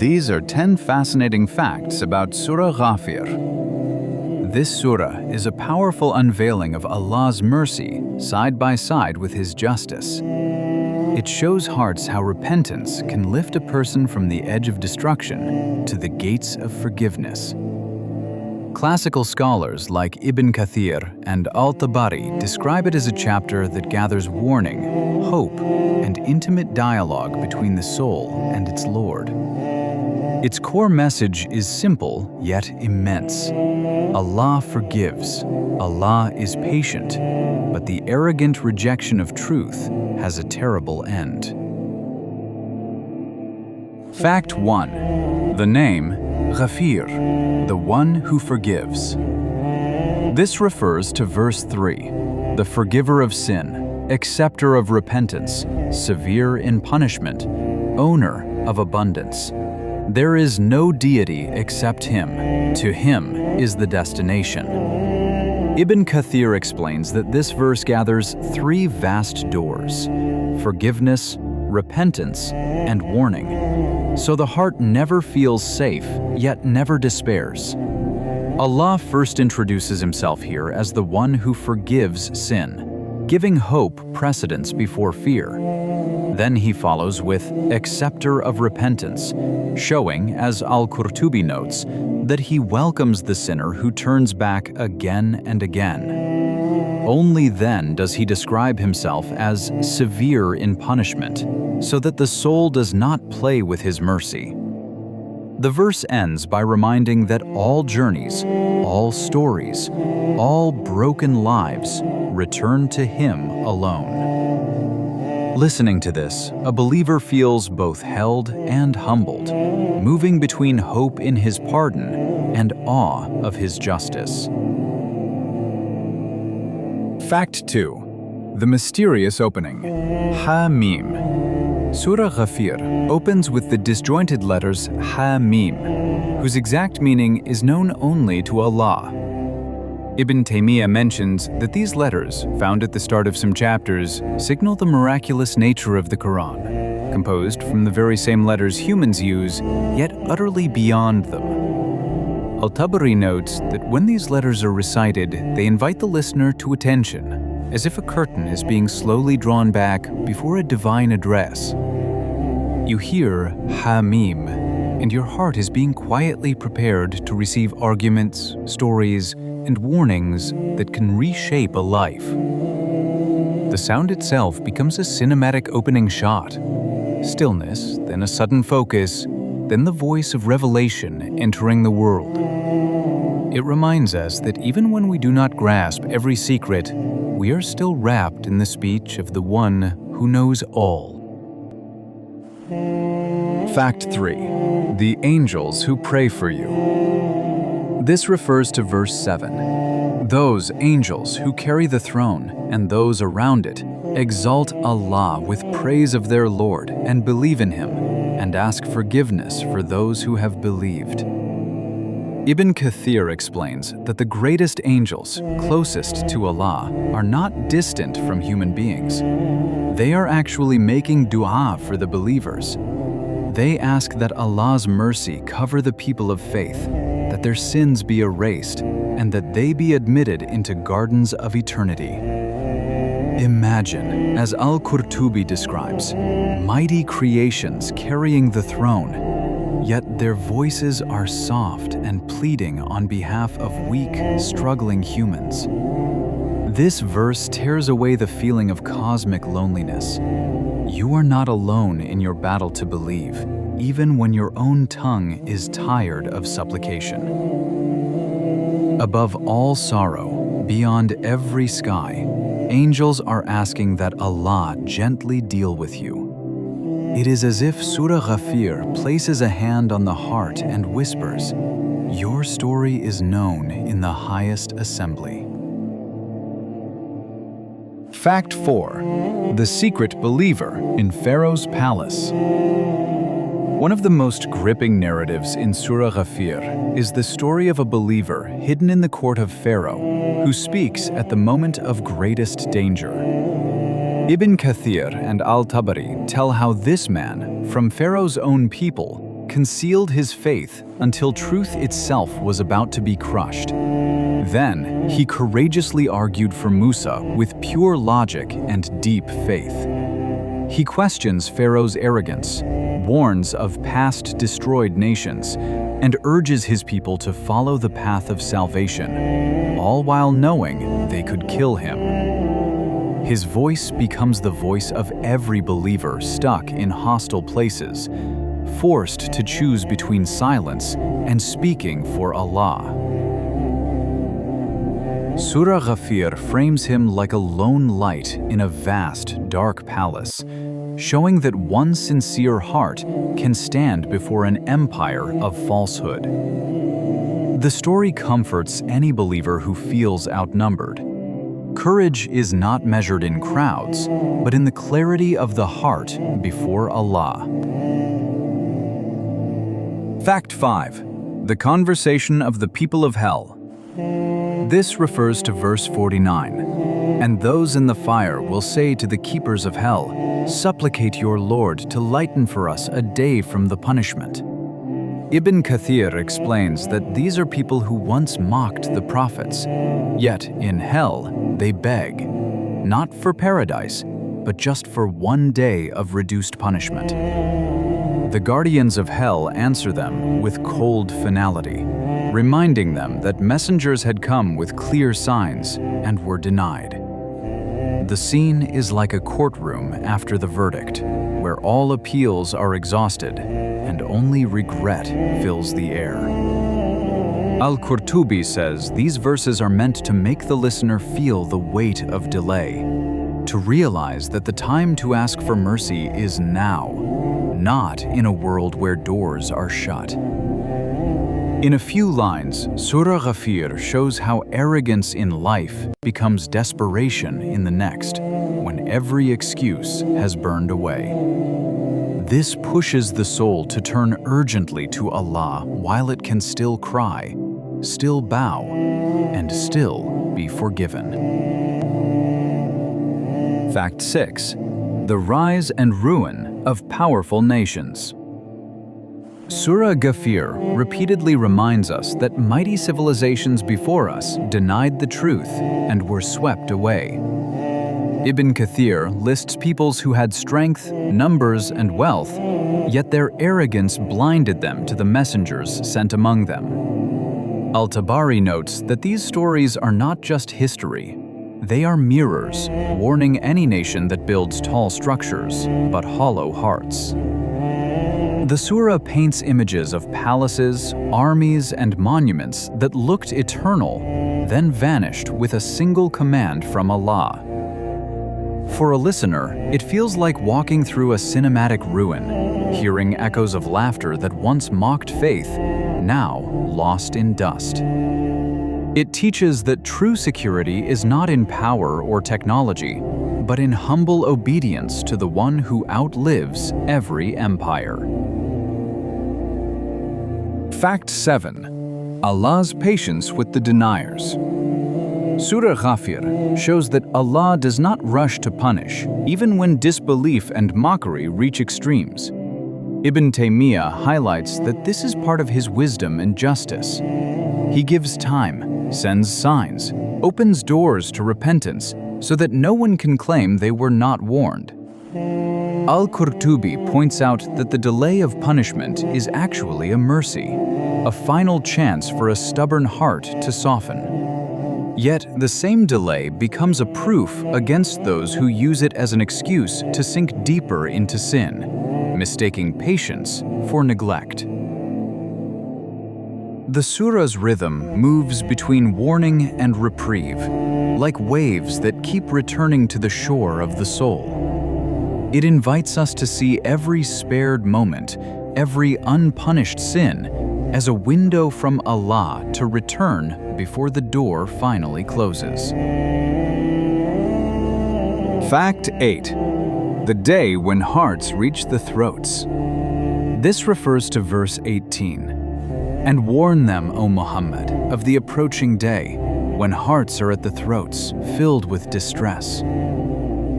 These are 10 fascinating facts about Surah Ghafir. This surah is a powerful unveiling of Allah's mercy side by side with His justice. It shows hearts how repentance can lift a person from the edge of destruction to the gates of forgiveness. Classical scholars like Ibn Kathir and Al-Tabari describe it as a chapter that gathers warning, hope, and intimate dialogue between the soul and its Lord. Its core message is simple yet immense. Allah forgives, Allah is patient, but the arrogant rejection of truth has a terrible end. Fact 1. The name Ghafir, the one who forgives. This refers to verse 3, the forgiver of sin, acceptor of repentance, severe in punishment, owner of abundance. There is no deity except Him. To Him is the destination. Ibn Kathir explains that this verse gathers three vast doors: forgiveness, repentance, and warning. So the heart never feels safe, yet never despairs. Allah first introduces Himself here as the one who forgives sin, giving hope precedence before fear. Then He follows with acceptor of repentance, showing, as Al-Qurtubi notes, that He welcomes the sinner who turns back again and again. Only then does He describe Himself as severe in punishment, so that the soul does not play with His mercy. The verse ends by reminding that all journeys, all stories, all broken lives return to Him alone. Listening to this, a believer feels both held and humbled, moving between hope in His pardon and awe of His justice. Fact 2. The mysterious opening. Ha-Mim. Surah Ghafir opens with the disjointed letters Ha-Mim, whose exact meaning is known only to Allah. Ibn Taymiyyah mentions that these letters, found at the start of some chapters, signal the miraculous nature of the Quran, composed from the very same letters humans use, yet utterly beyond them. Al-Tabari notes that when these letters are recited, they invite the listener to attention, as if a curtain is being slowly drawn back before a divine address. You hear Ha-Mim, and your heart is being quietly prepared to receive arguments, stories, and warnings that can reshape a life. The sound itself becomes a cinematic opening shot. Stillness, then a sudden focus, then the voice of revelation entering the world. It reminds us that even when we do not grasp every secret, we are still wrapped in the speech of the One who knows all. Fact 3. The angels who pray for you. This refers to verse 7. Those angels who carry the throne and those around it exalt Allah with praise of their Lord and believe in Him and ask forgiveness for those who have believed. Ibn Kathir explains that the greatest angels, closest to Allah, are not distant from human beings. They are actually making dua for the believers. They ask that Allah's mercy cover the people of faith, that their sins be erased, and that they be admitted into gardens of eternity. Imagine, as Al-Qurtubi describes, mighty creations carrying the throne, yet their voices are soft and pleading on behalf of weak, struggling humans. This verse tears away the feeling of cosmic loneliness. You are not alone in your battle to believe, even when your own tongue is tired of supplication. Above all sorrow, beyond every sky, angels are asking that Allah gently deal with you. It is as if Surah Ghafir places a hand on the heart and whispers, "Your story is known in the highest assembly." Fact 4. The secret believer in Pharaoh's palace. One of the most gripping narratives in Surah Ghafir is the story of a believer hidden in the court of Pharaoh, who speaks at the moment of greatest danger. Ibn Kathir and Al-Tabari tell how this man, from Pharaoh's own people, concealed his faith until truth itself was about to be crushed. Then, he courageously argued for Musa with pure logic and deep faith. He questions Pharaoh's arrogance, warns of past destroyed nations, and urges his people to follow the path of salvation, all while knowing they could kill him. His voice becomes the voice of every believer stuck in hostile places, forced to choose between silence and speaking for Allah. Surah Ghafir frames him like a lone light in a vast, dark palace, showing that one sincere heart can stand before an empire of falsehood. The story comforts any believer who feels outnumbered. Courage is not measured in crowds, but in the clarity of the heart before Allah. Fact 5. The conversation of the people of hell. This refers to verse 49. And those in the fire will say to the keepers of hell, "Supplicate your Lord to lighten for us a day from the punishment." Ibn Kathir explains that these are people who once mocked the prophets, yet in hell they beg, not for paradise, but just for one day of reduced punishment. The guardians of hell answer them with cold finality, reminding them that messengers had come with clear signs and were denied. The scene is like a courtroom after the verdict, where all appeals are exhausted and only regret fills the air. Al-Qurtubi says these verses are meant to make the listener feel the weight of delay, to realize that the time to ask for mercy is now, not in a world where doors are shut. In a few lines, Surah Ghafir shows how arrogance in life becomes desperation in the next, when every excuse has burned away. This pushes the soul to turn urgently to Allah while it can still cry, still bow, and still be forgiven. Fact 6. The rise and ruin of powerful nations. Surah Ghafir repeatedly reminds us that mighty civilizations before us denied the truth and were swept away. Ibn Kathir lists peoples who had strength, numbers, and wealth, yet their arrogance blinded them to the messengers sent among them. Al-Tabari notes that these stories are not just history. They are mirrors, warning any nation that builds tall structures, but hollow hearts. The surah paints images of palaces, armies, and monuments that looked eternal, then vanished with a single command from Allah. For a listener, it feels like walking through a cinematic ruin, hearing echoes of laughter that once mocked faith, now lost in dust. It teaches that true security is not in power or technology, but in humble obedience to the one who outlives every empire. Fact 7. Allah's patience with the deniers. Surah Ghafir shows that Allah does not rush to punish, even when disbelief and mockery reach extremes. Ibn Taymiyyah highlights that this is part of his wisdom and justice. He gives time, sends signs, opens doors to repentance, so that no one can claim they were not warned. Al-Qurtubi points out that the delay of punishment is actually a mercy, a final chance for a stubborn heart to soften. Yet the same delay becomes a proof against those who use it as an excuse to sink deeper into sin, mistaking patience for neglect. The surah's rhythm moves between warning and reprieve, like waves that keep returning to the shore of the soul. It invites us to see every spared moment, every unpunished sin, as a window from Allah to return before the door finally closes. Fact 8. The day when hearts reach the throats. This refers to verse 18. And warn them, O Muhammad, of the approaching day, when hearts are at the throats, filled with distress.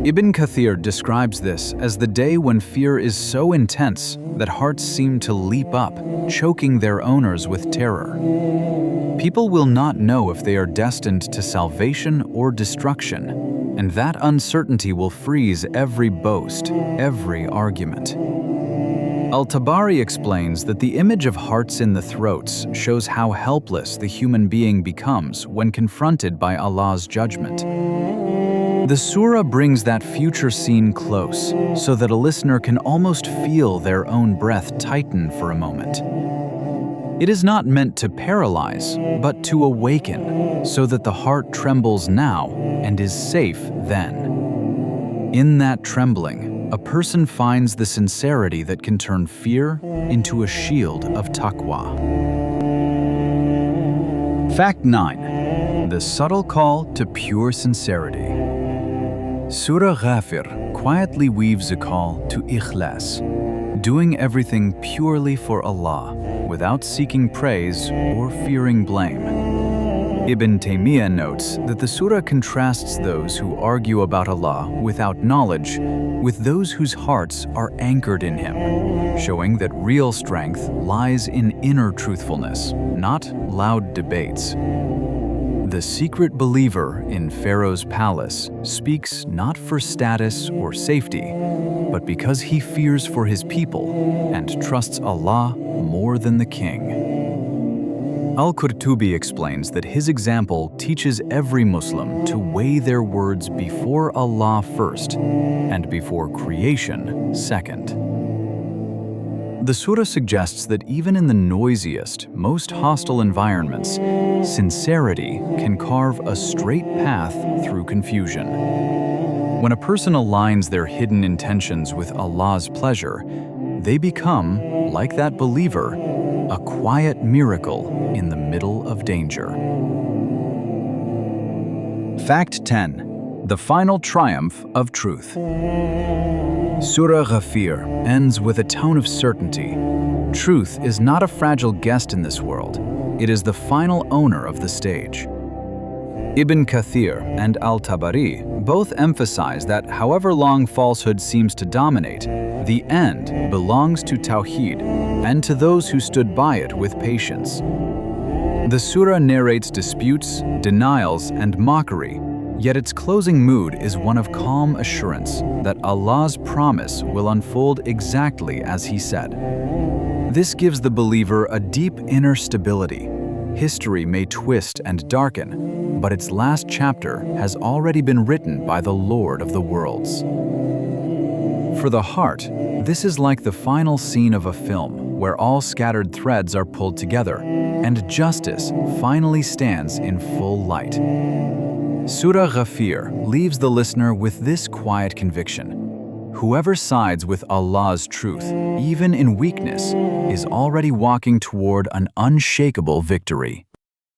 Ibn Kathir describes this as the day when fear is so intense that hearts seem to leap up, choking their owners with terror. People will not know if they are destined to salvation or destruction, and that uncertainty will freeze every boast, every argument. Al-Tabari explains that the image of hearts in the throats shows how helpless the human being becomes when confronted by Allah's judgment. The surah brings that future scene close, so that a listener can almost feel their own breath tighten for a moment. It is not meant to paralyze, but to awaken, so that the heart trembles now and is safe then. In that trembling, a person finds the sincerity that can turn fear into a shield of taqwa. Fact 9. The subtle call to pure sincerity. Surah Ghafir quietly weaves a call to ikhlas, doing everything purely for Allah, without seeking praise or fearing blame. Ibn Taymiyyah notes that the surah contrasts those who argue about Allah without knowledge with those whose hearts are anchored in Him, showing that real strength lies in inner truthfulness, not loud debates. The secret believer in Pharaoh's palace speaks not for status or safety, but because he fears for his people and trusts Allah more than the king. Al-Qurtubi explains that his example teaches every Muslim to weigh their words before Allah first and before creation second. The surah suggests that even in the noisiest, most hostile environments, sincerity can carve a straight path through confusion. When a person aligns their hidden intentions with Allah's pleasure, they become, like that believer, a quiet miracle in the middle of danger. Fact 10. The final triumph of truth. Surah Ghafir ends with a tone of certainty. Truth is not a fragile guest in this world. It is the final owner of the stage. Ibn Kathir and Al-Tabari both emphasize that however long falsehood seems to dominate, the end belongs to Tawheed and to those who stood by it with patience. The surah narrates disputes, denials, and mockery, yet its closing mood is one of calm assurance that Allah's promise will unfold exactly as He said. This gives the believer a deep inner stability. History may twist and darken, but its last chapter has already been written by the Lord of the worlds. For the heart, this is like the final scene of a film where all scattered threads are pulled together and justice finally stands in full light. Surah Ghafir leaves the listener with this quiet conviction: whoever sides with Allah's truth, even in weakness, is already walking toward an unshakable victory.